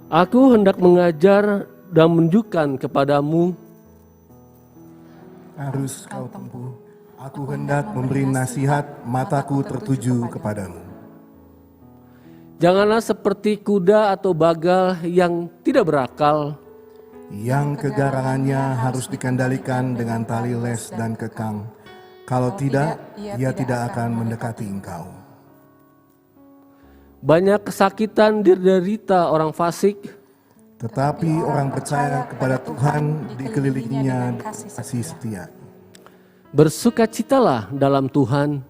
Aku hendak mengajar dan menunjukkan kepadamu. Harus kau tempuh. Aku hendak memberi nasihat, mataku tertuju kepadamu. Janganlah seperti kuda atau bagal yang tidak berakal, Yang kegarangannya harus dikendalikan dengan tali les dan kekang. Kalau tidak, ia tidak akan mendekati engkau. banyak kesakitan diderita orang fasik, Tetapi orang percaya kepada Tuhan dikelilinginya kasih setia. bersukacitalah dalam Tuhan.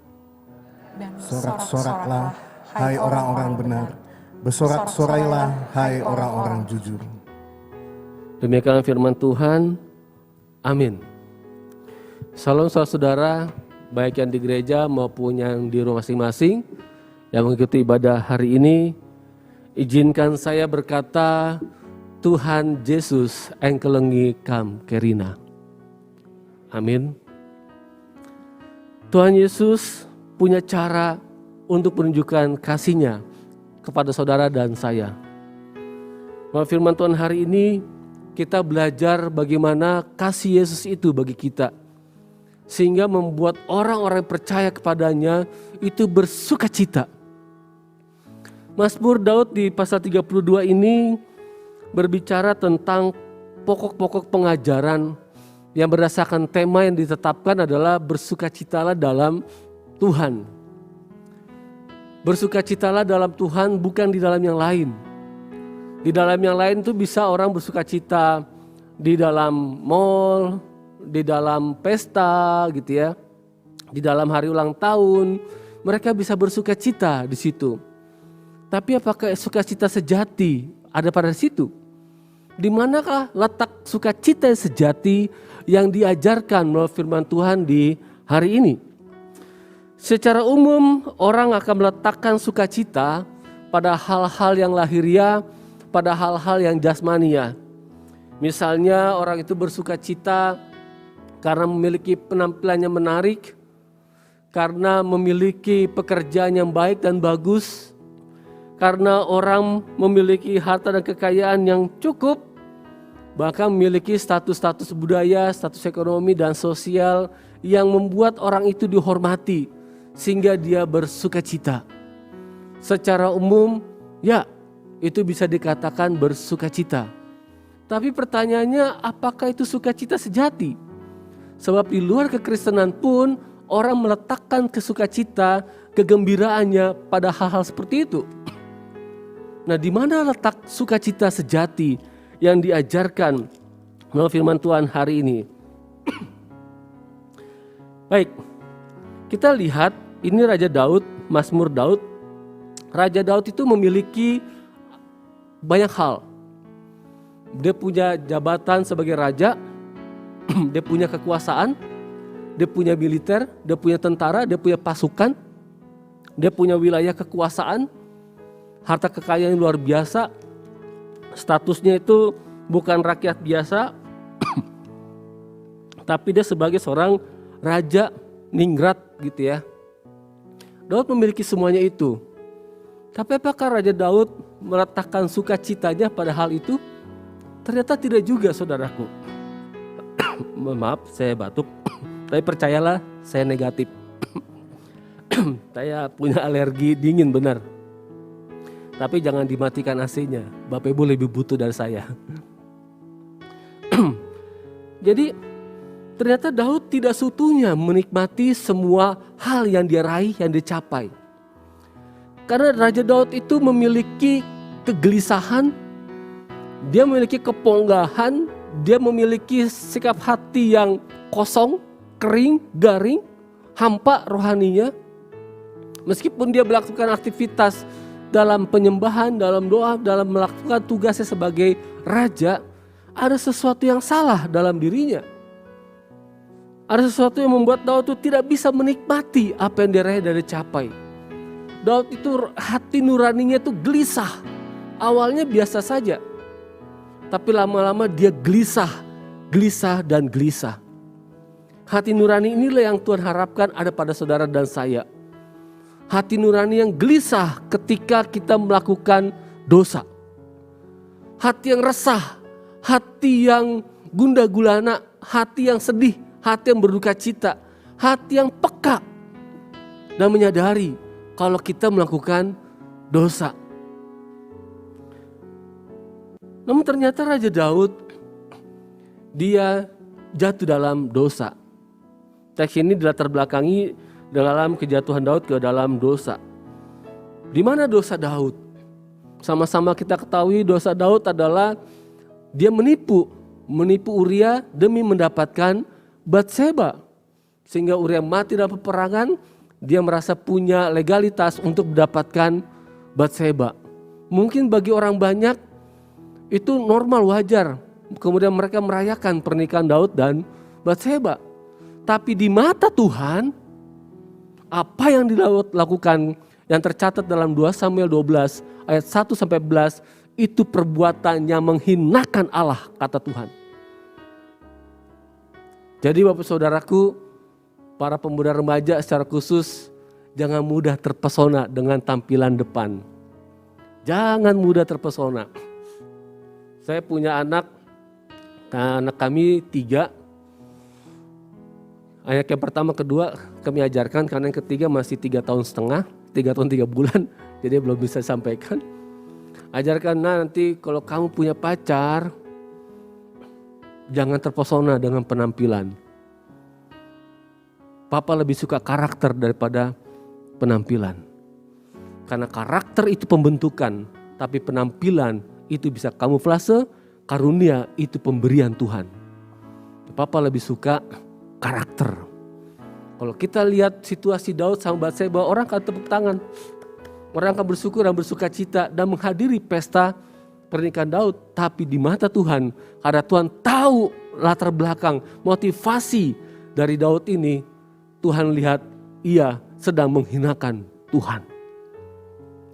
Sorak-soraklah, hai orang-orang benar. Bersorak-sorailah, hai orang-orang jujur. Demikian firman Tuhan. Amin. Salam saudara, baik yang di gereja maupun yang di rumah masing-masing yang mengikuti ibadah hari ini. Izinkan saya berkata, Tuhan Yesus engkelengi kam kerina. Amin. Tuhan Yesus punya cara untuk menunjukkan kasih-Nya kepada saudara dan saya. Melalui firman Tuhan hari ini, kita belajar bagaimana kasih Yesus itu bagi kita. Sehingga membuat orang-orang yang percaya kepadanya itu bersukacita. Mazmur Daud di pasal 32 ini berbicara tentang pokok-pokok pengajaran yang berdasarkan tema yang ditetapkan adalah bersukacitalah dalam Tuhan. Bersukacitalah dalam Tuhan, bukan di dalam yang lain. Di dalam yang lain itu bisa orang bersukacita di dalam mall, di dalam pesta gitu ya. Di dalam hari ulang tahun, mereka bisa bersukacita di situ. Tapi apakah sukacita sejati ada pada situ? Di manakah letak sukacita yang sejati yang diajarkan melalui firman Tuhan di hari ini? Secara umum orang akan meletakkan sukacita pada hal-hal yang lahiriah, pada hal-hal yang jasmania. Misalnya orang itu bersukacita karena memiliki penampilan yang menarik, karena memiliki pekerjaan yang baik dan bagus, karena orang memiliki harta dan kekayaan yang cukup, bahkan memiliki status-status budaya, status ekonomi dan sosial yang membuat orang itu dihormati sehingga dia bersukacita. Secara umum, ya, itu bisa dikatakan bersukacita. Tapi pertanyaannya, apakah itu sukacita sejati? Sebab di luar kekristenan pun orang meletakkan kesukacita, kegembiraannya pada hal-hal seperti itu. Nah, di mana letak sukacita sejati yang diajarkan melalui firman Tuhan hari ini? Baik, kita lihat ini Raja Daud, Mazmur Daud. Raja Daud itu memiliki banyak hal. Dia punya jabatan sebagai raja, dia punya kekuasaan, dia punya militer, dia punya tentara, dia punya pasukan, dia punya wilayah kekuasaan, harta kekayaan yang luar biasa, statusnya itu bukan rakyat biasa, tapi dia sebagai seorang raja ningrat gitu ya. Daud memiliki semuanya itu. Tapi apakah Raja Daud meletakkan sukacitanya pada hal itu? Ternyata tidak juga, saudaraku. Maaf, saya batuk. Tapi percayalah, saya negatif. Saya punya alergi dingin benar. Tapi jangan dimatikan AC-nya. Bapak Ibu lebih butuh dari saya. Jadi ternyata Daud tidak seutuhnya menikmati semua hal yang dia raih, yang dicapai. Karena Raja Daud itu memiliki kegelisahan, dia memiliki keponggahan, dia memiliki sikap hati yang kosong, kering, garing, hampa rohaninya. Meskipun dia melakukan aktivitas dalam penyembahan, dalam doa, dalam melakukan tugasnya sebagai raja, ada sesuatu yang salah dalam dirinya. Ada sesuatu yang membuat Daud itu tidak bisa menikmati apa yang dia raih dan dicapai. Daud itu hati nuraninya itu gelisah. Awalnya biasa saja. Tapi lama-lama dia gelisah dan gelisah. Hati nurani inilah yang Tuhan harapkan ada pada saudara dan saya. Hati nurani yang gelisah ketika kita melakukan dosa. hati yang resah, hati yang gundah gulana, hati yang sedih, hati yang berduka cita, hati yang peka dan menyadari kalau kita melakukan dosa. Namun ternyata Raja Daud, dia jatuh dalam dosa. Teks ini dilatar belakangi dalam kejatuhan Daud ke dalam dosa. Di mana dosa Daud? Sama-sama kita ketahui dosa Daud adalah dia menipu Uria demi mendapatkan Batseba. Sehingga Uria mati dalam peperangan, dia merasa punya legalitas untuk mendapatkan Batseba. Mungkin bagi orang banyak itu normal, wajar. Kemudian mereka merayakan pernikahan Daud dan Batseba. Tapi di mata Tuhan, apa yang Daud lakukan yang tercatat dalam 2 Samuel 12 ayat 1-11 itu perbuatannya menghinakan Allah, kata Tuhan. Jadi Bapak Saudaraku, para pemuda remaja secara khusus, jangan mudah terpesona dengan tampilan depan. Jangan mudah terpesona. Saya punya anak kami 3. Anak yang pertama, kedua kami ajarkan, karena yang ketiga masih 3 tahun setengah, 3 tahun 3 bulan, jadi belum bisa sampaikan. Ajarkan, nanti kalau kamu punya pacar, jangan terpesona dengan penampilan. Papa lebih suka karakter daripada penampilan. Karena karakter itu pembentukan, tapi penampilan itu bisa kamuflase, karunia itu pemberian Tuhan. Papa lebih suka karakter. Kalau kita lihat situasi Daud sama Batseba, orang akan tepuk tangan. Orang akan bersyukur dan bersuka cita dan menghadiri pesta pernikahan Daud. Tapi di mata Tuhan, karena Tuhan tahu latar belakang, motivasi dari Daud ini, Tuhan lihat ia sedang menghinakan Tuhan.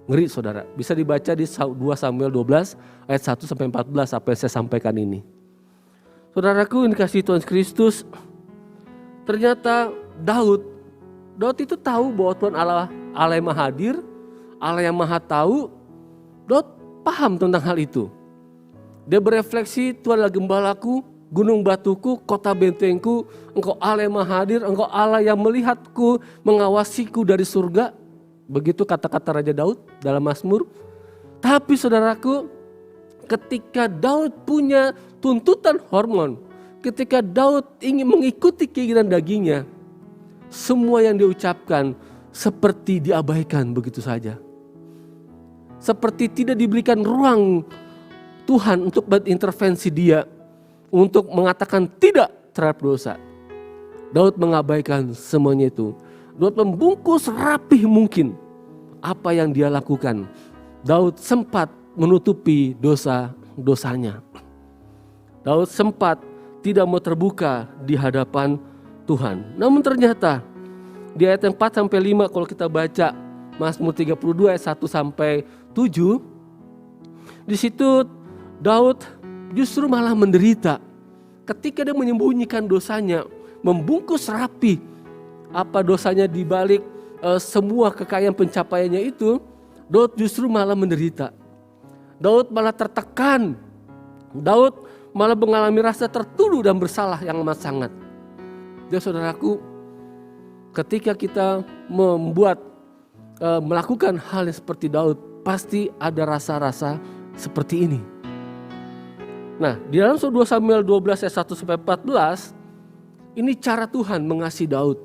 Ngeri saudara, bisa dibaca di 2 Samuel 12 ayat 1-14 apa yang saya sampaikan ini. Saudaraku, ini kasih Tuhan Kristus, ternyata Daud itu tahu bahwa Tuhan Allah yang maha hadir, Allah yang maha tahu. Daud paham tentang hal itu. Dia berefleksi, Tuhan adalah gembalaku, gunung batuku, kota bentengku, Engkau Allah yang maha hadir, Engkau Allah yang melihatku, mengawasiku dari surga. Begitu kata-kata Raja Daud dalam Mazmur. Tapi saudaraku, ketika Daud punya tuntutan hormon, ketika Daud ingin mengikuti keinginan dagingnya, semua yang diucapkan seperti diabaikan begitu saja. Seperti tidak diberikan ruang Tuhan untuk berintervensi dia, untuk mengatakan tidak terhadap dosa. Daud mengabaikan semuanya itu. Daud membungkus rapih mungkin apa yang dia lakukan. Daud sempat menutupi dosa-dosanya. Daud sempat tidak mau terbuka di hadapan Tuhan. Namun ternyata di ayat yang 4-5 kalau kita baca Mazmur 32 ayat 1-7, di situ Daud justru malah menderita ketika dia menyembunyikan dosanya, membungkus rapi apa dosanya di balik semua kekayaan pencapaiannya itu. Daud justru malah menderita. Daud malah tertekan. Daud malah mengalami rasa tertuduh dan bersalah yang amat sangat. Jadi saudaraku, ketika kita melakukan hal yang seperti Daud, pasti ada rasa-rasa seperti ini. Nah, di dalam 2 Samuel 12 ayat 1-14, ini cara Tuhan mengasihi Daud.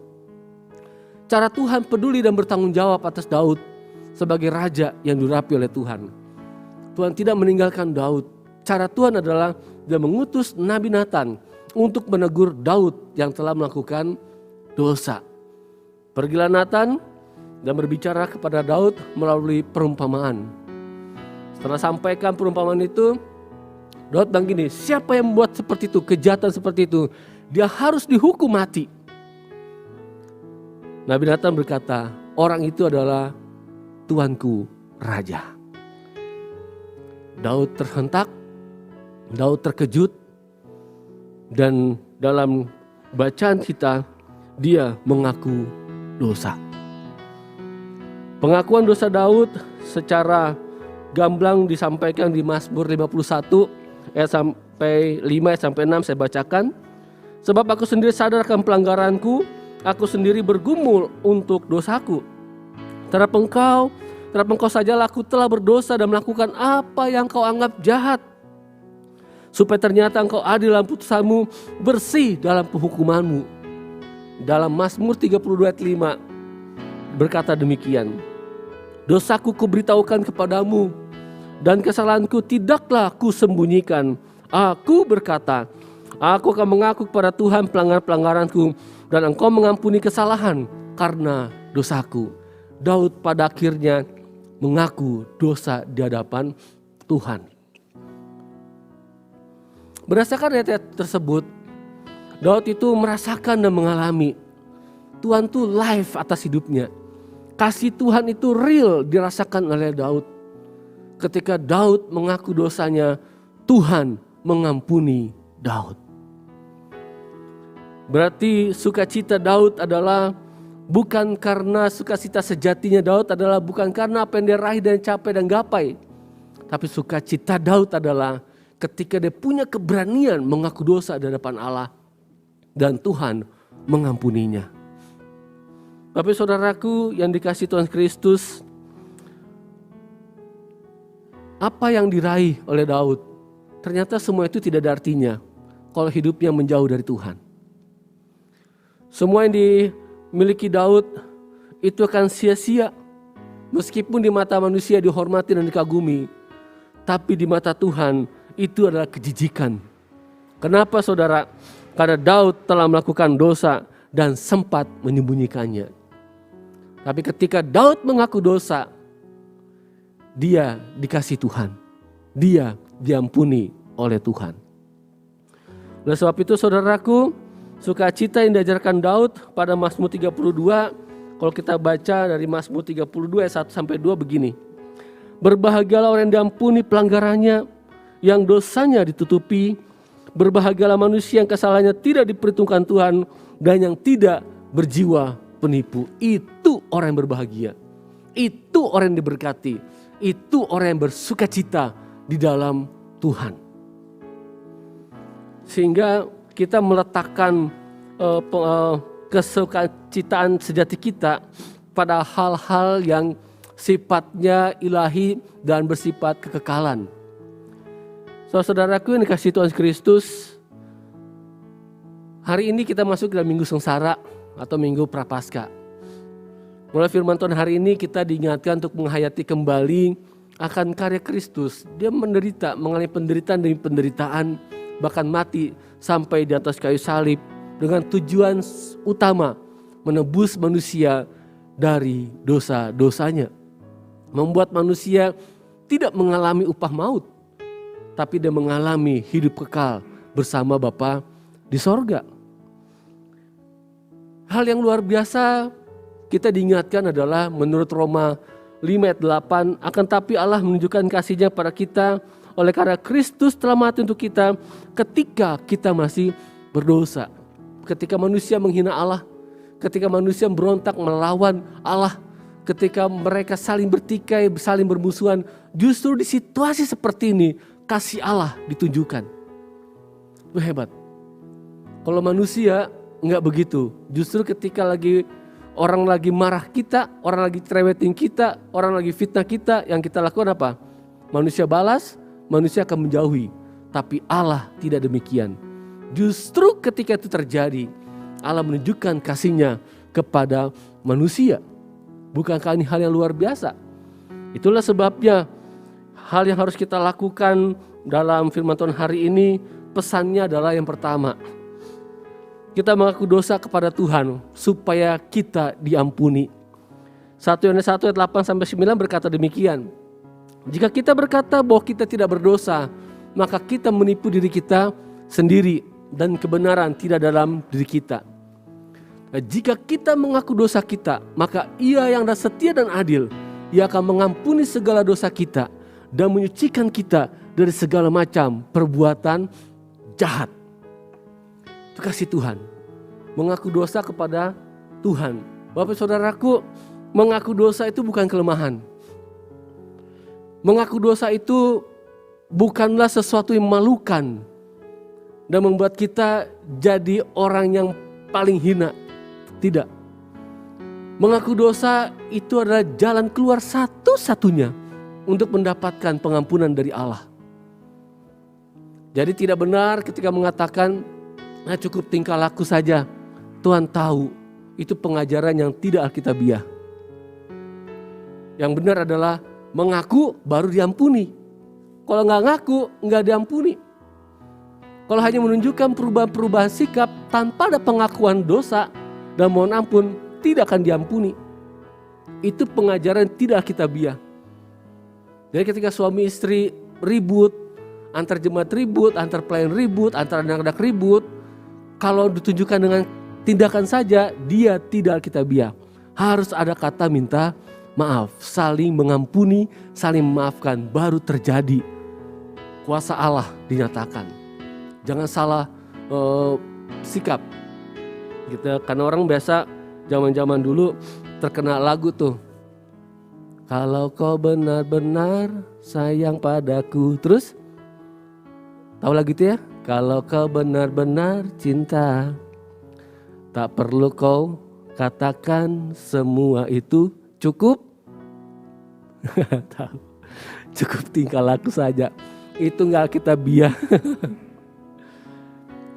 Cara Tuhan peduli dan bertanggung jawab atas Daud sebagai raja yang diurapi oleh Tuhan. Tuhan tidak meninggalkan Daud. Cara Tuhan adalah dia mengutus Nabi Nathan untuk menegur Daud yang telah melakukan dosa. Pergilah Nathan dan berbicara kepada Daud melalui perumpamaan. Setelah sampaikan perumpamaan itu, Daud bilang gini, siapa yang membuat seperti itu, kejahatan seperti itu, dia harus dihukum mati. Nabi Nathan berkata, orang itu adalah Tuanku Raja. Daud terhentak, Daud terkejut, dan dalam bacaan kita, dia mengaku dosa. Pengakuan dosa Daud secara gamblang disampaikan di Mazmur 51 ayat sampai 5 ayat sampai 6 saya bacakan. Sebab aku sendiri sadar akan pelanggaranku, aku sendiri bergumul untuk dosaku. Terhadap engkau sajalah aku telah berdosa dan melakukan apa yang kau anggap jahat. Supaya ternyata engkau adil dalam putusanmu, bersih dalam penghukumanmu. Dalam Mazmur 32 ayat 5 berkata demikian. Dosaku kuberitahukan kepadamu, dan kesalahanku tidaklah kusembunyikan. Aku berkata, aku akan mengaku kepada Tuhan pelanggaran-pelanggaranku, dan engkau mengampuni kesalahan karena dosaku. Daud pada akhirnya mengaku dosa di hadapan Tuhan. Berdasarkan ayat tersebut, Daud itu merasakan dan mengalami Tuhan tuh live atas hidupnya. Kasih Tuhan itu real dirasakan oleh Daud. Ketika Daud mengaku dosanya, Tuhan mengampuni Daud. Berarti sukacita Daud adalah bukan karena sukacita sejatinya Daud adalah bukan karena apa yang dia raih dan capai dan gapai. Tapi sukacita Daud adalah ketika dia punya keberanian mengaku dosa di hadapan Allah dan Tuhan mengampuninya. Tapi saudaraku yang dikasihi Tuhan Kristus, apa yang diraih oleh Daud, ternyata semua itu tidak ada artinya kalau hidupnya menjauh dari Tuhan. Semua yang dimiliki Daud itu akan sia-sia. Meskipun di mata manusia dihormati dan dikagumi, tapi di mata Tuhan itu adalah kejijikan. Kenapa saudara? Karena Daud telah melakukan dosa dan sempat menyembunyikannya. Tapi ketika Daud mengaku dosa, dia dikasih Tuhan. Dia diampuni oleh Tuhan. Oleh sebab itu saudaraku, sukacita yang diajarkan Daud pada Mazmur 32, kalau kita baca dari Mazmur 32 ayat 1 sampai 2 begini. Berbahagialah orang yang diampuni pelanggarannya, yang dosanya ditutupi. Berbahagialah manusia yang kesalahannya tidak diperhitungkan Tuhan, dan yang tidak berjiwa penipu. Itu orang yang berbahagia. Itu orang yang diberkati. Itu orang yang bersukacita di dalam Tuhan. Sehingga kita meletakkan kesukacitaan sejati kita pada hal-hal yang sifatnya ilahi dan bersifat kekekalan. Saudaraku yang dikasihi Tuhan Kristus, hari ini kita masuk dalam minggu sengsara atau minggu prapaskah. Mulai firman Tuhan hari ini kita diingatkan untuk menghayati kembali akan karya Kristus. Dia menderita, mengalami penderitaan demi penderitaan, bahkan mati sampai di atas kayu salib dengan tujuan utama menebus manusia dari dosa-dosanya. Membuat manusia tidak mengalami upah maut, tapi dia mengalami hidup kekal bersama Bapa di sorga. Hal yang luar biasa kita diingatkan adalah menurut Roma 5 ayat 8, akan tapi Allah menunjukkan kasih-Nya pada kita oleh karena Kristus telah mati untuk kita ketika kita masih berdosa. Ketika manusia menghina Allah, ketika manusia berontak melawan Allah, ketika mereka saling bertikai, saling bermusuhan, justru di situasi seperti ini kasih Allah ditunjukkan. Itu hebat. Kalau manusia enggak begitu. Justru ketika orang lagi marah kita, orang lagi cerewetin kita, orang lagi fitnah kita, yang kita lakukan apa? Manusia balas, manusia akan menjauhi. Tapi Allah tidak demikian. Justru ketika itu terjadi, Allah menunjukkan kasih-Nya kepada manusia. Bukankah ini hal yang luar biasa? Itulah sebabnya hal yang harus kita lakukan dalam firman Tuhan hari ini, pesannya adalah yang pertama, kita mengaku dosa kepada Tuhan supaya kita diampuni. 1 Yohanes 1 ayat 8-9 berkata demikian. Jika kita berkata bahwa kita tidak berdosa, maka kita menipu diri kita sendiri dan kebenaran tidak dalam diri kita. Nah, jika kita mengaku dosa kita, maka Ia yang setia dan adil, Ia akan mengampuni segala dosa kita dan menyucikan kita dari segala macam perbuatan jahat. Itu kasih Tuhan. Mengaku dosa kepada Tuhan. Bapak saudaraku, mengaku dosa itu bukan kelemahan. Mengaku dosa itu bukanlah sesuatu yang memalukan dan membuat kita jadi orang yang paling hina. Tidak. Mengaku dosa itu adalah jalan keluar satu-satunya untuk mendapatkan pengampunan dari Allah. Jadi tidak benar ketika mengatakan, nah cukup tingkah laku saja. Tuhan tahu itu pengajaran yang tidak alkitabiah. Yang benar adalah mengaku baru diampuni. Kalau nggak ngaku nggak diampuni. Kalau hanya menunjukkan perubahan-perubahan sikap tanpa ada pengakuan dosa dan mohon ampun, tidak akan diampuni. Itu pengajaran tidak alkitabiah. Jadi ketika suami istri ribut, antar jemaat ribut, antar pelayan ribut, antar anak-anak ribut, kalau ditunjukkan dengan tindakan saja, dia tidak alkitabiah. Harus ada kata minta maaf, saling mengampuni, saling memaafkan, baru terjadi kuasa Allah dinyatakan. Jangan salah sikap gitu. Karena orang biasa zaman-zaman dulu terkenal lagu tuh, kalau kau benar-benar sayang padaku, terus tahu lagu itu ya, kalau kau benar-benar cinta, tak perlu kau katakan semua itu, cukup tahu, cukup tingkah laku saja. Itu nggak alkitabiah.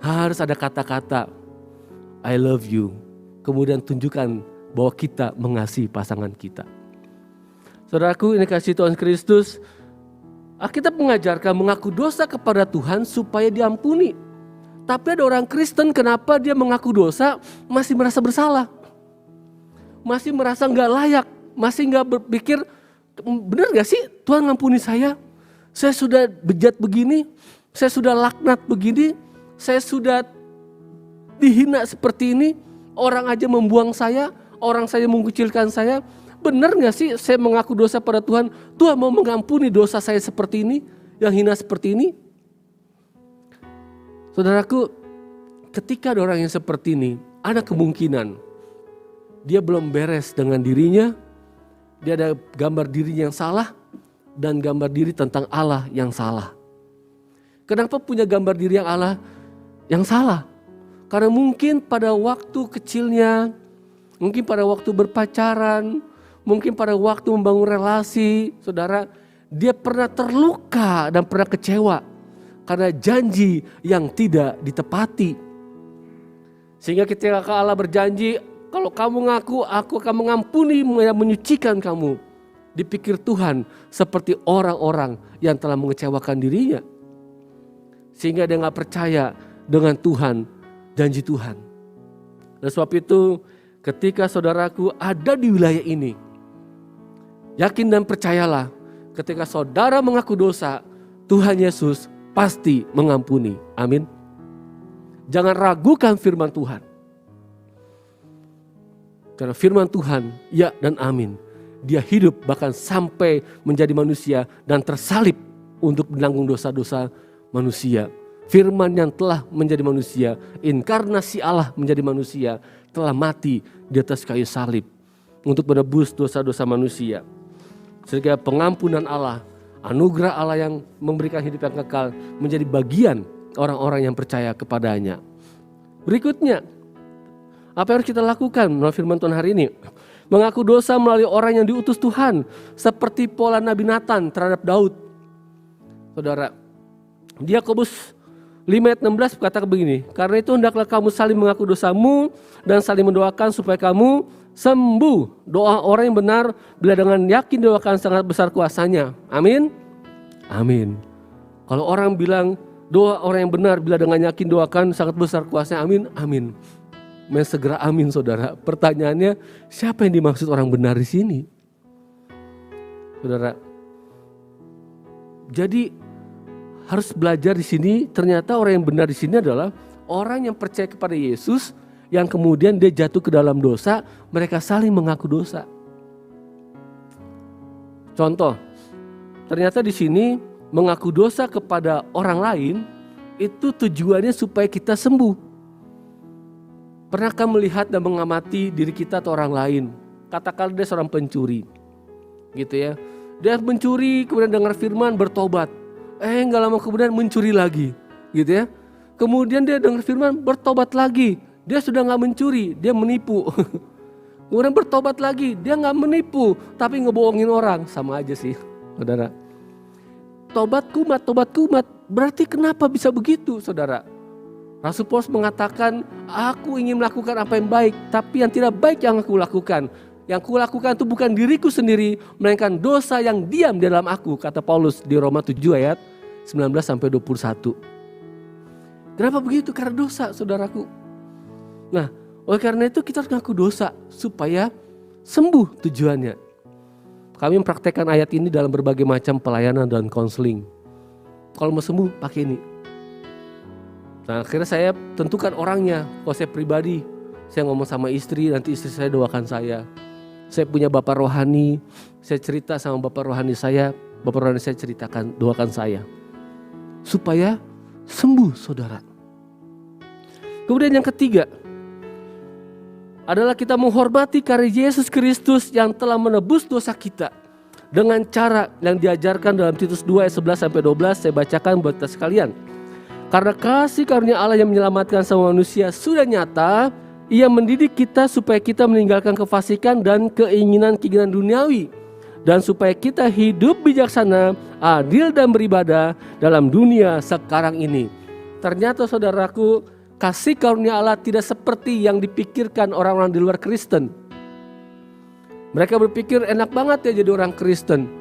Harus ada kata-kata I love you, kemudian tunjukkan bahwa kita mengasihi pasangan kita. Saudaraku, ini kasih Tuhan Kristus, Alkitab mengajarkan mengaku dosa kepada Tuhan supaya diampuni. Tapi ada orang Kristen, kenapa dia mengaku dosa masih merasa bersalah, masih merasa nggak layak, masih nggak berpikir, benar gak sih Tuhan ngampuni saya? Saya sudah bejat begini, saya sudah laknat begini, saya sudah dihina seperti ini, orang aja membuang saya, orang saya mengucilkan saya. Benar gak sih saya mengaku dosa pada Tuhan? Tuhan mau mengampuni dosa saya seperti ini, yang hina seperti ini? Saudaraku, ketika ada orang yang seperti ini, ada kemungkinan dia belum beres dengan dirinya. Dia ada gambar dirinya yang salah dan gambar diri tentang Allah yang salah. Kenapa punya gambar diri yang Allah yang salah? Karena mungkin pada waktu kecilnya, mungkin pada waktu berpacaran, mungkin pada waktu membangun relasi, saudara, dia pernah terluka dan pernah kecewa karena janji yang tidak ditepati. Sehingga ketika Allah berjanji, kalau kamu ngaku, aku akan mengampuni, menyucikan kamu. Dipikir Tuhan seperti orang-orang yang telah mengecewakan dirinya. Sehingga dia gak percaya dengan Tuhan, janji Tuhan. Dan sebab itu ketika saudaraku ada di wilayah ini, yakin dan percayalah, ketika saudara mengaku dosa, Tuhan Yesus pasti mengampuni. Amin. Jangan ragukan firman Tuhan. Karena firman Tuhan, ya dan amin. Dia hidup bahkan sampai menjadi manusia dan tersalib untuk menanggung dosa-dosa manusia. Firman yang telah menjadi manusia, inkarnasi Allah menjadi manusia, telah mati di atas kayu salib untuk menebus dosa-dosa manusia. Sehingga pengampunan Allah, anugerah Allah yang memberikan hidup yang kekal menjadi bagian orang-orang yang percaya kepadanya. Berikutnya, apa yang harus kita lakukan melalui firman Tuhan hari ini? Mengaku dosa melalui orang yang diutus Tuhan, seperti pola Nabi Nathan terhadap Daud. Saudara, di Yakobus 5 ayat 16 berkata begini, karena itu hendaklah kamu saling mengaku dosamu dan saling mendoakan supaya kamu sembuh. Doa orang yang benar bila dengan yakin doakan sangat besar kuasanya. Amin. Amin. Kalau orang bilang doa orang yang benar bila dengan yakin doakan sangat besar kuasanya. Amin. Amin. Segera amin, saudara. Pertanyaannya, siapa yang dimaksud orang benar di sini? Saudara, jadi harus belajar di sini. Ternyata orang yang benar di sini adalah orang yang percaya kepada Yesus, yang kemudian dia jatuh ke dalam dosa, mereka saling mengaku dosa. Contoh, ternyata di sini mengaku dosa kepada orang lain itu tujuannya supaya kita sembuh. Pernahkah melihat dan mengamati diri kita atau orang lain? Katakanlah dia seorang pencuri, gitu ya. Dia mencuri, kemudian dengar firman, bertobat. Nggak lama kemudian mencuri lagi, gitu ya. Kemudian dia dengar firman, bertobat lagi. Dia sudah nggak mencuri, dia menipu. Kemudian bertobat lagi, dia nggak menipu, tapi ngebohongin orang. Sama aja sih, saudara. Tobat kumat. Berarti kenapa bisa begitu, saudara? Rasul Paulus mengatakan, aku ingin melakukan apa yang baik, tapi yang tidak baik yang aku lakukan. Yang aku lakukan itu bukan diriku sendiri, melainkan dosa yang diam di dalam aku, kata Paulus di Roma 7 ayat 19-21. Kenapa begitu? Karena dosa, saudaraku. Nah, oleh karena itu kita harus ngaku dosa supaya sembuh tujuannya. Kami mempraktekkan ayat ini dalam berbagai macam pelayanan dan konseling. Kalau mau sembuh, pakai ini. Nah, akhirnya saya tentukan orangnya. Kalau saya pribadi, saya ngomong sama istri, nanti istri saya doakan saya. Saya punya bapak rohani, saya cerita sama bapak rohani saya, bapak rohani saya ceritakan, doakan saya. Supaya sembuh, saudara. Kemudian yang ketiga adalah kita menghormati karya Yesus Kristus yang telah menebus dosa kita dengan cara yang diajarkan dalam Titus 2 ayat 11-12. Saya bacakan buat kita sekalian. Karena kasih karunia Allah yang menyelamatkan semua manusia sudah nyata, Ia mendidik kita supaya kita meninggalkan kefasikan dan keinginan-keinginan duniawi, dan supaya kita hidup bijaksana, adil dan beribadah dalam dunia sekarang ini. Ternyata saudaraku, kasih karunia Allah tidak seperti yang dipikirkan orang-orang di luar Kristen. Mereka berpikir enak banget ya jadi orang Kristen.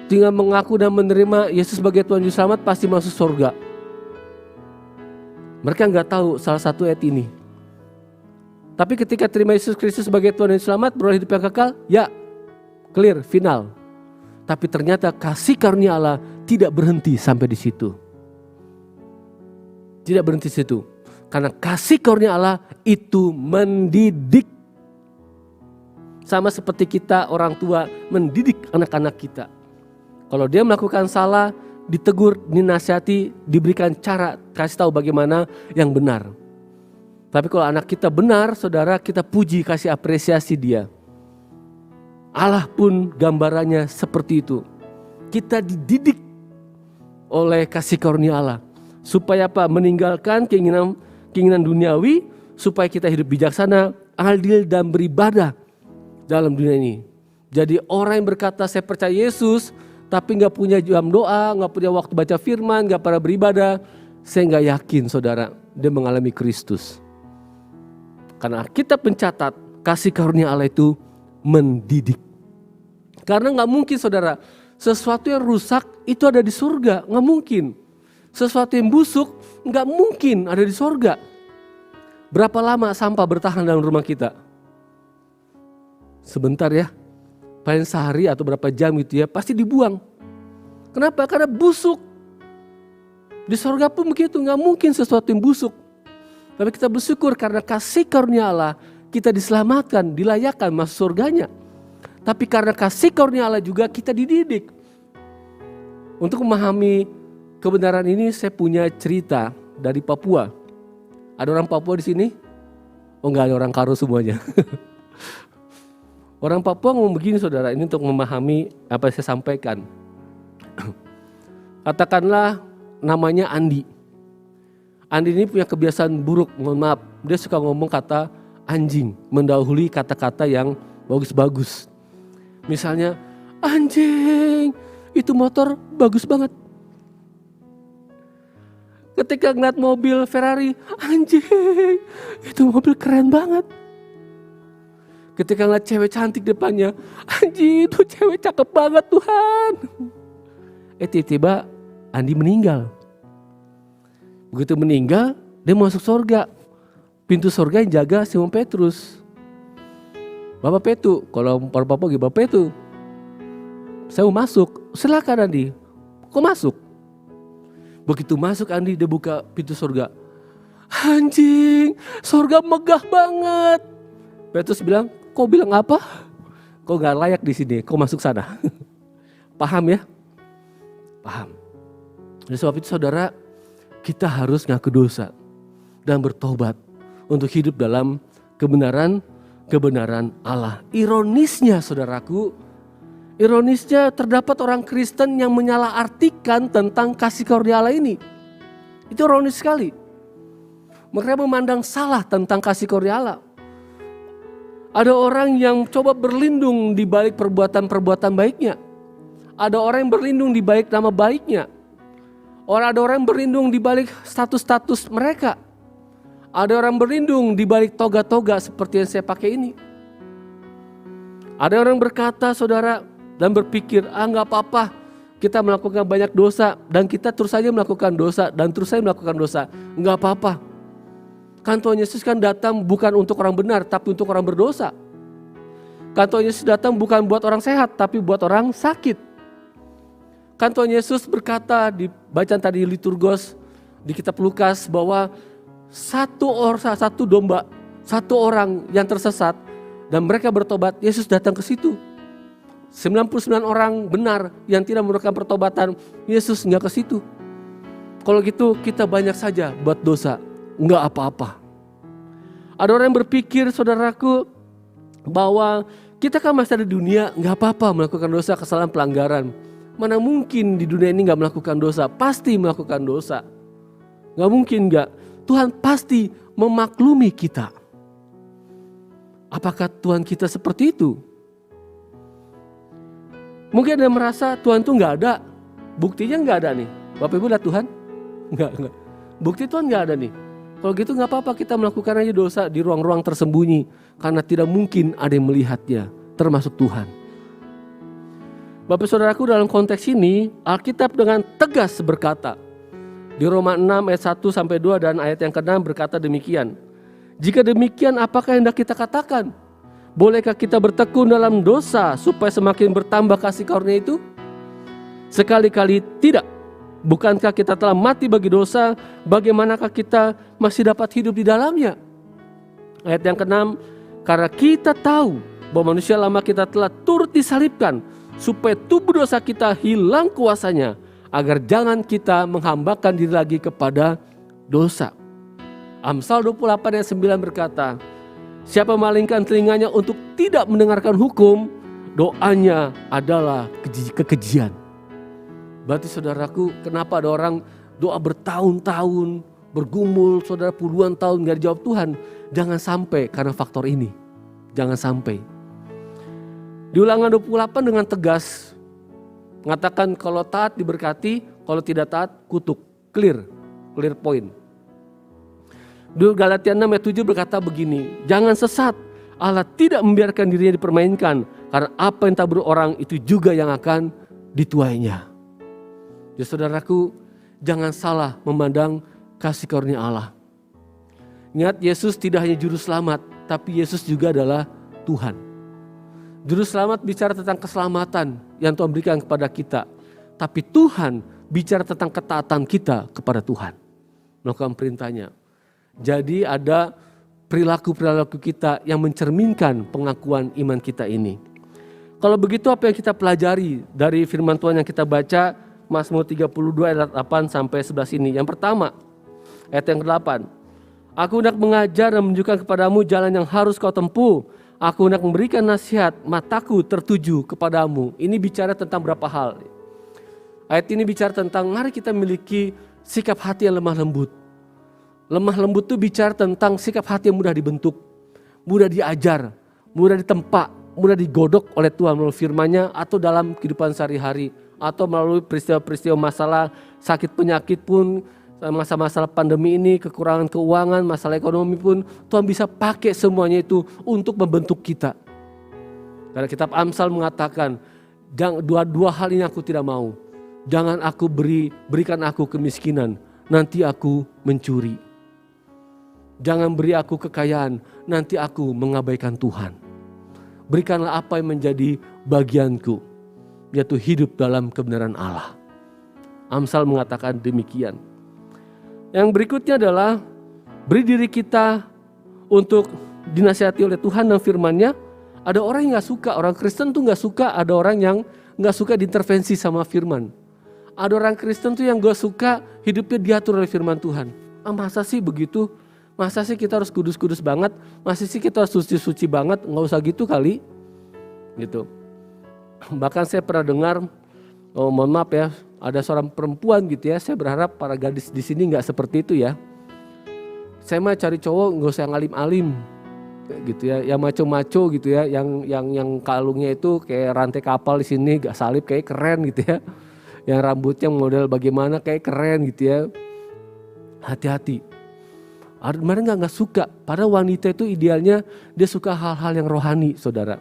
Tinggal mengaku dan menerima Yesus sebagai Tuhan Juru Selamat pasti masuk surga. Mereka nggak tahu salah satu ayat ini. Tapi ketika terima Yesus Kristus sebagai Tuhan dan Selamat, beroleh hidup yang kekal, ya clear, final. Tapi ternyata kasih karunia Allah tidak berhenti sampai di situ. Tidak berhenti di situ. Karena kasih karunia Allah itu mendidik. Sama seperti kita orang tua mendidik anak-anak kita. Kalau dia melakukan salah, ditegur, dinasihati, diberikan cara, kasih tahu bagaimana yang benar. Tapi kalau anak kita benar, saudara, kita puji, kasih apresiasi dia. Allah pun gambarannya seperti itu. Kita dididik oleh kasih karunia Allah. Supaya apa? Meninggalkan keinginan duniawi, supaya kita hidup bijaksana, adil dan beribadah dalam dunia ini. Jadi orang yang berkata saya percaya Yesus, tapi gak punya jam doa, gak punya waktu baca firman, gak pernah beribadah, saya gak yakin saudara dia mengalami Kristus. Karena kita mencatat kasih karunia Allah itu mendidik. Karena gak mungkin saudara, sesuatu yang rusak itu ada di surga, gak mungkin. Sesuatu yang busuk gak mungkin ada di surga. Berapa lama sampah bertahan dalam rumah kita? Sebentar ya. Paling sehari atau berapa jam gitu ya, pasti dibuang. Kenapa? Karena busuk. Di surga pun begitu, gak mungkin sesuatu yang busuk. Tapi kita bersyukur karena kasih karunia Allah, kita diselamatkan, dilayakkan masuk surganya. Tapi karena kasih karunia Allah juga kita dididik. Untuk memahami kebenaran ini saya punya cerita dari Papua. Ada orang Papua di sini? Oh enggak, ada orang Karo semuanya. Orang Papua ngomong begini saudara, ini untuk memahami apa yang saya sampaikan. Katakanlah namanya Andi. Andi ini punya kebiasaan buruk, mohon maaf. Dia suka ngomong kata anjing, mendahului kata-kata yang bagus-bagus. Misalnya, anjing, itu motor bagus banget. Ketika ngeliat mobil Ferrari, anjing, itu mobil keren banget. Ketika ngeliat cewek cantik depannya, anjing itu cewek cakep banget Tuhan. Tiba-tiba Andi meninggal. Begitu meninggal, dia masuk surga. Pintu surga yang jaga Simon Petrus. Bapak Petu, kalau para bapak gitu, Bapak Petu, saya mau masuk. Silakan Andi, kok masuk? Begitu masuk Andi, dia buka pintu surga. Anjing, surga megah banget. Petrus bilang, kau bilang apa? Kau gak layak di sini, kau masuk sana. Paham ya? Paham. Oleh sebab itu saudara, kita harus ngaku dosa dan bertobat untuk hidup dalam kebenaran Allah. Ironisnya saudaraku, Ironisnya terdapat orang Kristen yang menyalahartikan tentang kasih karunia Allah ini. Itu ironis sekali. Mereka memandang salah tentang kasih karunia Allah. Ada orang yang coba berlindung di balik perbuatan-perbuatan baiknya. Ada orang yang berlindung di balik nama baiknya. Ada orang yang berlindung di balik status-status mereka. Ada orang berlindung di balik toga-toga seperti yang saya pakai ini. Ada orang berkata, saudara, dan berpikir, nggak apa-apa, kita melakukan banyak dosa dan kita terus saja melakukan dosa dan terus saja melakukan dosa. Nggak apa-apa. Kan Tuhan Yesus kan datang bukan untuk orang benar, tapi untuk orang berdosa. Kan Tuhan Yesus datang bukan buat orang sehat, tapi buat orang sakit. Kan Tuhan Yesus berkata di bacaan tadi liturgos di kitab Lukas bahwa satu domba, satu orang yang tersesat dan mereka bertobat, Yesus datang ke situ. 99 orang benar yang tidak memerlukan pertobatan, Yesus nggak ke situ. Kalau gitu kita banyak saja buat dosa, nggak apa-apa. Ada orang yang berpikir, saudaraku, bahwa kita kan masih ada di dunia, nggak apa-apa melakukan dosa, kesalahan, pelanggaran. Mana mungkin di dunia ini nggak melakukan dosa? Pasti melakukan dosa. Nggak mungkin nggak. Tuhan pasti memaklumi kita. Apakah Tuhan kita seperti itu? Mungkin ada yang merasa Tuhan tuh nggak ada. Buktinya nggak ada nih. Bapak Ibu lihat Tuhan? Nggak. Bukti Tuhan nggak ada nih. Kalau gitu nggak apa-apa kita melakukan aja dosa di ruang-ruang tersembunyi. Karena tidak mungkin ada yang melihatnya. Termasuk Tuhan. Bapak saudaraku, dalam konteks ini Alkitab dengan tegas berkata. Di Roma 6 ayat 1-2 dan ayat yang ke-6 berkata demikian. Jika demikian apakah yang hendak kita katakan? Bolehkah kita bertekun dalam dosa supaya semakin bertambah kasih karunia itu? Sekali-kali tidak. Bukankah kita telah mati bagi dosa, bagaimanakah kita masih dapat hidup di dalamnya? Ayat yang ke-6, karena kita tahu bahwa manusia lama kita telah turut disalibkan, supaya tubuh dosa kita hilang kuasanya, agar jangan kita menghambakan diri lagi kepada dosa. Amsal 28 ayat 9 berkata, siapa memalingkan telinganya untuk tidak mendengarkan hukum, doanya adalah kekejian. Berarti saudaraku, kenapa ada orang doa bertahun-tahun, bergumul saudara puluhan tahun gak dijawab Tuhan? Jangan sampai karena faktor ini. Jangan sampai. Di Ulangan 28 dengan tegas mengatakan kalau taat diberkati, kalau tidak taat kutuk. Clear point. Di Galatia 6 ayat 7 berkata begini, jangan sesat, Allah tidak membiarkan dirinya dipermainkan, karena apa yang tak berorang itu juga yang akan dituainya. Ya saudaraku, jangan salah memandang kasih karunia Allah. Ingat, Yesus tidak hanya juru selamat, tapi Yesus juga adalah Tuhan. Juru selamat bicara tentang keselamatan yang Tuhan berikan kepada kita. Tapi Tuhan bicara tentang ketaatan kita kepada Tuhan. Melakukan perintahnya. Jadi ada perilaku-perilaku kita yang mencerminkan pengakuan iman kita ini. Kalau begitu apa yang kita pelajari dari firman Tuhan yang kita baca Mazmur 32 ayat 8-11 ini. Yang pertama, ayat yang ke-8. Aku hendak mengajar dan menunjukkan kepadamu jalan yang harus kau tempuh. Aku hendak memberikan nasihat, mataku tertuju kepadamu. Ini bicara tentang berapa hal. Ayat ini bicara tentang mari kita memiliki sikap hati yang lemah lembut. Lemah lembut itu bicara tentang sikap hati yang mudah dibentuk, mudah diajar, mudah ditempa, mudah digodok oleh Tuhan melalui firman-Nya atau dalam kehidupan sehari-hari. Atau melalui peristiwa-peristiwa masalah sakit penyakit pun, masa-masalah pandemi ini, kekurangan keuangan, masalah ekonomi pun Tuhan bisa pakai semuanya itu untuk membentuk kita. Karena kitab Amsal mengatakan, dua hal ini aku tidak mau. Jangan aku berikan aku kemiskinan, nanti aku mencuri. Jangan beri aku kekayaan, nanti aku mengabaikan Tuhan. Berikanlah apa yang menjadi bagianku, yaitu hidup dalam kebenaran Allah. Amsal mengatakan demikian. Yang berikutnya adalah beri diri kita untuk dinasihati oleh Tuhan dan firman-Nya. Ada orang yang gak suka, orang Kristen tuh gak suka, ada orang yang gak suka diintervensi sama firman. Ada orang Kristen tuh yang gak suka hidupnya diatur oleh firman Tuhan. Masa sih begitu? Masa sih kita harus kudus-kudus banget? Masa sih kita harus suci-suci banget? Gak usah gitu kali. Gitu. Bahkan saya pernah dengar, mohon maaf ya, ada seorang perempuan gitu ya. Saya berharap para gadis di sini nggak seperti itu ya. Saya mah cari cowok nggak usah yang alim-alim gitu ya, yang maco-maco gitu ya, yang kalungnya itu kayak rantai kapal di sini, gak salib, kayak keren gitu ya. Yang rambutnya model bagaimana kayak keren gitu ya. Hati-hati. Mereka nggak suka. Padahal wanita itu idealnya dia suka hal-hal yang rohani, saudara.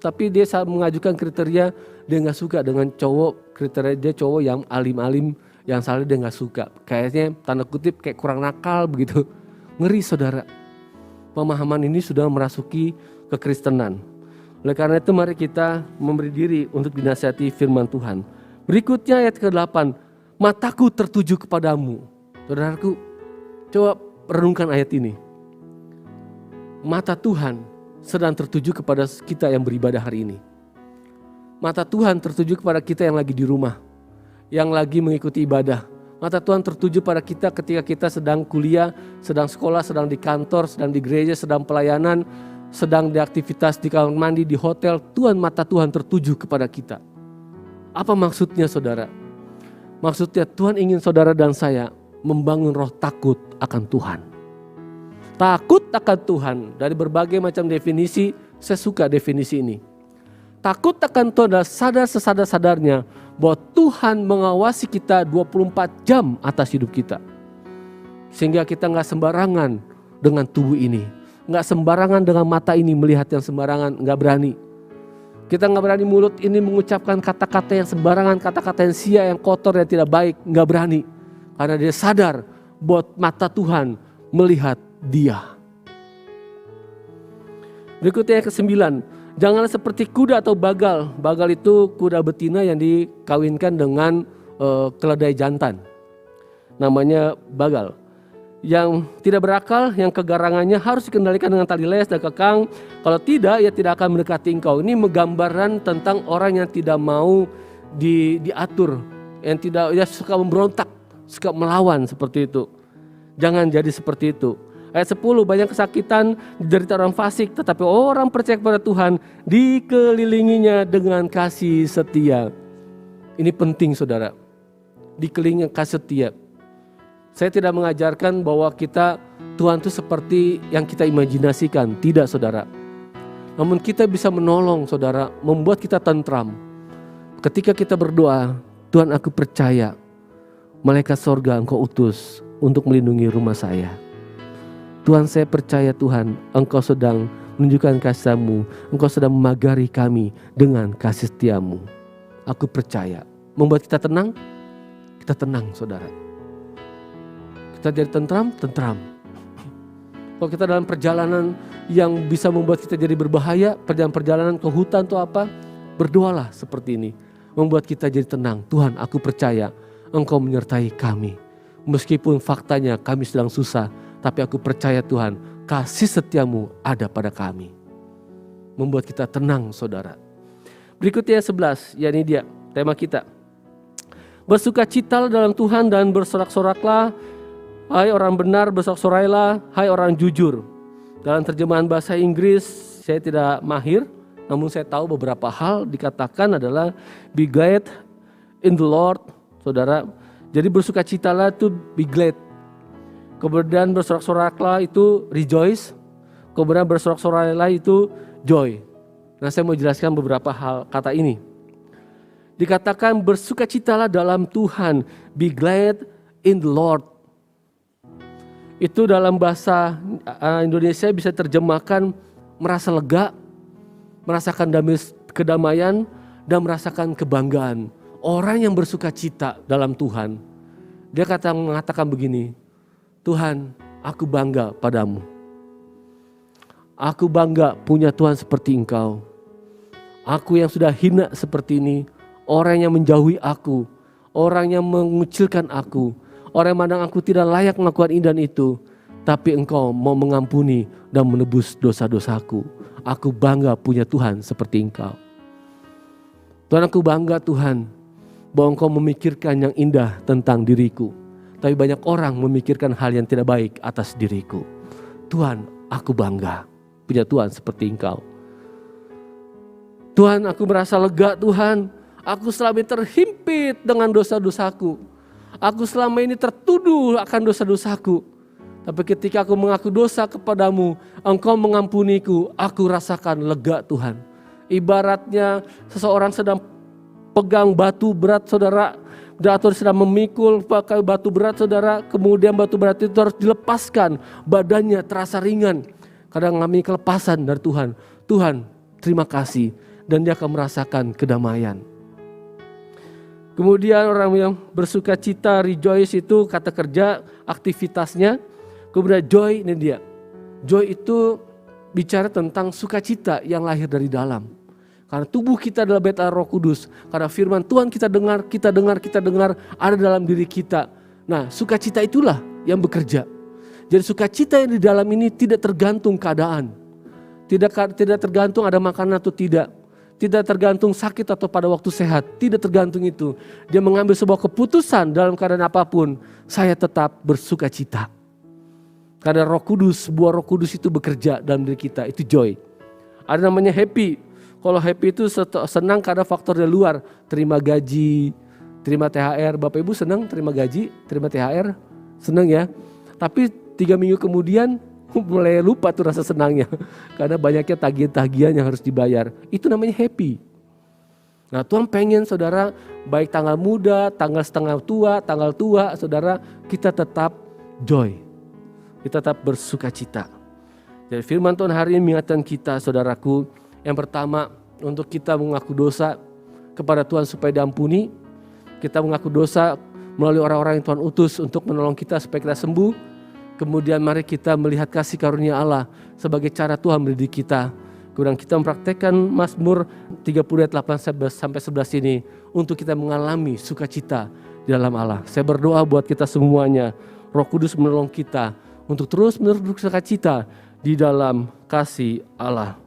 Tapi dia saat mengajukan kriteria, dia nggak suka dengan cowok, kriteria dia cowok yang alim-alim, yang salib dia nggak suka. Kayaknya tanda kutip kayak kurang nakal begitu. Ngeri, saudara. Pemahaman ini sudah merasuki kekristenan. Oleh karena itu mari kita memberi diri untuk dinasihati firman Tuhan. Berikutnya ayat ke-8. Mataku tertuju kepadamu. Saudaraku, coba renungkan ayat ini. Mata Tuhan sedang tertuju kepada kita yang beribadah hari ini. Mata Tuhan tertuju kepada kita yang lagi di rumah, yang lagi mengikuti ibadah. Mata Tuhan tertuju pada kita ketika kita sedang kuliah, sedang sekolah, sedang di kantor, sedang di gereja, sedang pelayanan, sedang di aktivitas di kamar mandi, di hotel. Mata Tuhan tertuju kepada kita. Apa maksudnya, saudara? Maksudnya Tuhan ingin saudara dan saya membangun roh takut akan Tuhan. Takut akan Tuhan. Dari berbagai macam definisi, saya suka definisi ini. Takut akan Tuhan adalah sadar sesadar-sadarnya bahwa Tuhan mengawasi kita 24 jam atas hidup kita. Sehingga kita gak sembarangan dengan tubuh ini. Gak sembarangan dengan mata ini melihat yang sembarangan, gak berani. Kita gak berani mulut ini mengucapkan kata-kata yang sembarangan, kata-kata yang sia, yang kotor, yang tidak baik. Gak berani. Karena dia sadar bahwa mata Tuhan melihat dia. Berikutnya yang ke-9. Janganlah seperti kuda atau bagal. Bagal itu kuda betina yang dikawinkan dengan keledai jantan. Namanya bagal. Yang tidak berakal, yang kegarangannya harus dikendalikan dengan tali les dan kekang. Kalau tidak, ia tidak akan mendekati engkau. Ini menggambaran tentang orang yang tidak mau diatur. Yang tidak, dia suka memberontak, suka melawan seperti itu. Jangan jadi seperti itu. Ayat 10, banyak kesakitan diderita orang fasik, tetapi orang percaya kepada Tuhan dikelilinginya dengan kasih setia. Ini penting, saudara. Dikelilingi kasih setia. Saya tidak mengajarkan bahwa Tuhan itu seperti yang kita imajinasikan. Tidak, saudara. Namun kita bisa menolong, saudara, membuat kita tentram. Ketika kita berdoa, Tuhan, aku percaya malaikat sorga engkau utus untuk melindungi rumah saya. Tuhan, saya percaya Tuhan, engkau sedang menunjukkan kasih-Mu, engkau sedang memagari kami dengan kasih setia-Mu. Aku percaya. Membuat kita tenang saudara. Kita jadi tentram. Kalau kita dalam perjalanan yang bisa membuat kita jadi berbahaya, perjalanan ke hutan atau apa, berdoalah seperti ini. Membuat kita jadi tenang. Tuhan, aku percaya engkau menyertai kami. Meskipun faktanya kami sedang susah, tapi aku percaya Tuhan, kasih setia-Mu ada pada kami. Membuat kita tenang, saudara. Berikutnya 11, ya ini dia tema kita. Bersukacitalah dalam Tuhan dan bersorak-soraklah. Hai orang benar, bersorak-sorailah. Hai orang jujur. Dalam terjemahan bahasa Inggris saya tidak mahir, namun saya tahu beberapa hal dikatakan adalah be glad in the Lord, saudara. Jadi bersukacitalah itu be glad. Kemudian bersorak-soraklah itu rejoice. Kemudian bersorak-sorailah itu joy. Nah, saya mau jelaskan beberapa hal kata ini. Dikatakan bersukacitalah dalam Tuhan, be glad in the Lord. Itu dalam bahasa Indonesia bisa terjemahkan merasa lega, merasakan kedamaian, dan merasakan kebanggaan. Orang yang bersukacita dalam Tuhan, dia mengatakan begini, Tuhan, aku bangga padamu. Aku bangga punya Tuhan seperti Engkau. Aku yang sudah hina seperti ini, orang yang menjauhi aku, orang yang mengucilkan aku, orang yang memandang aku tidak layak melakukan ini dan itu, tapi Engkau mau mengampuni dan menebus dosa-dosaku. Aku bangga punya Tuhan seperti Engkau. Tuhan, aku bangga Tuhan, bahwa Engkau memikirkan yang indah tentang diriku. Tapi banyak orang memikirkan hal yang tidak baik atas diriku. Tuhan, aku bangga punya Tuhan seperti Engkau. Tuhan, aku merasa lega Tuhan. Aku selama ini terhimpit dengan dosa-dosaku. Aku selama ini tertuduh akan dosa-dosaku. Tapi ketika aku mengaku dosa kepadamu, Engkau mengampuniku, aku rasakan lega Tuhan. Ibaratnya seseorang sedang pegang batu berat saudara, atau sedang memikul pakai batu berat saudara, kemudian batu berat itu harus dilepaskan, badannya terasa ringan. Kadang mengalami kelepasan dari Tuhan. Tuhan, terima kasih. Dan dia akan merasakan kedamaian. Kemudian orang yang bersuka cita, rejoice itu kata kerja, aktivitasnya. Kemudian joy, ini dia. Joy itu bicara tentang sukacita yang lahir dari dalam. Karena tubuh kita adalah bait Allah Roh Kudus. Karena firman Tuhan kita dengar ada dalam diri kita. Nah, sukacita itulah yang bekerja. Jadi sukacita yang di dalam ini tidak tergantung keadaan. Tidak tergantung ada makanan atau tidak. Tidak tergantung sakit atau pada waktu sehat. Tidak tergantung itu. Dia mengambil sebuah keputusan dalam keadaan apapun. Saya tetap bersukacita. Karena Roh Kudus, sebuah Roh Kudus itu bekerja dalam diri kita. Itu joy. Ada namanya happy. Kalau happy itu senang karena faktor dari luar. Terima gaji, terima THR. Bapak Ibu senang terima gaji, terima THR? Senang ya. Tapi 3 minggu kemudian mulai lupa tuh rasa senangnya. Karena banyaknya tagihan-tagihan yang harus dibayar. Itu namanya happy. Nah, Tuhan pengen saudara, baik tanggal muda, tanggal setengah tua, tanggal tua, saudara, kita tetap joy. Kita tetap bersukacita. Jadi firman Tuhan hari ini mengingatkan kita saudaraku. Yang pertama, untuk kita mengaku dosa kepada Tuhan supaya diampuni. Kita mengaku dosa melalui orang-orang yang Tuhan utus untuk menolong kita supaya kita sembuh. Kemudian mari kita melihat kasih karunia Allah sebagai cara Tuhan mendidik kita. Kemudian kita mempraktekkan Mazmur 30 ayat 8-11 ini untuk kita mengalami sukacita di dalam Allah. Saya berdoa buat kita semuanya. Roh Kudus menolong kita untuk terus menerus bersukacita di dalam kasih Allah.